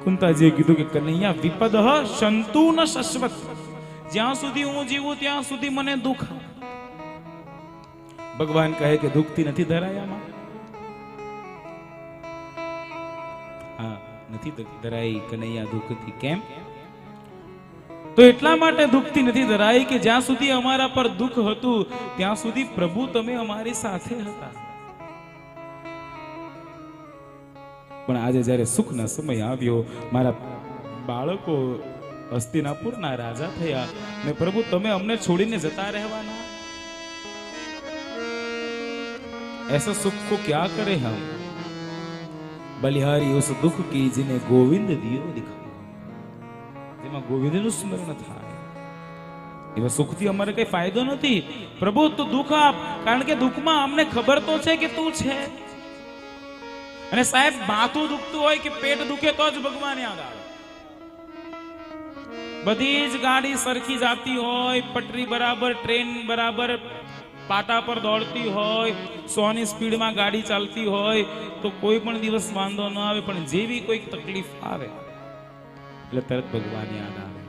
કુંતાજીએ કીધું કે કનૈયા વિપદ શંતુ ન શશ્વત, જ્યાં સુધી હું જીવું ત્યાં સુધી મને દુઃખ. ભગવાન કહે કે દુઃખથી નથી ધરાયામાં? હા, નથી ધરાઈ કનૈયા દુઃખથી. કેમ? તો એટલા માટે દુઃખથી નથી ધરાઈ કે જ્યાં સુધી અમારા પર દુઃખ હતું ત્યાં સુધી પ્રભુ તમે અમારી સાથે હતા. પણ આજે જ્યારે સુખના સમય આવ્યો, મારા બાળકો હસ્તિનાપુરના રાજા થયા ને પ્રભુ તમે અમને છોડીને જતા રહેવાના, ऐसा सुख को क्या करे हम, बलिहारी उस दुख की जिन्हें गोविंद दियो दिखा, જેમાં ગોવિંદનું સ્મરણ થાય એવા સુખથી અમારે કઈ ફાયદો નથી. પ્રભુ તું દુઃખ આપ, કારણ કે દુઃખમાં અમને ખબર તો છે કે તું છે. અને સાહેબ માથું દુખતું હોય કે પેટ દુખે તો જ ભગવાન યાદ આવે. બધી જ ગાડી સરખી જાતી હોય, પટરી બરાબર, ટ્રેન બરાબર પાટા પર દોડતી હોય, 100 ની સ્પીડમાં ગાડી ચાલતી હોય તો કોઈ પણ દિવસ વાંધો ન આવે. પણ જેવી કોઈ તકલીફ આવે એટલે તરત ભગવાન યાદ આવે.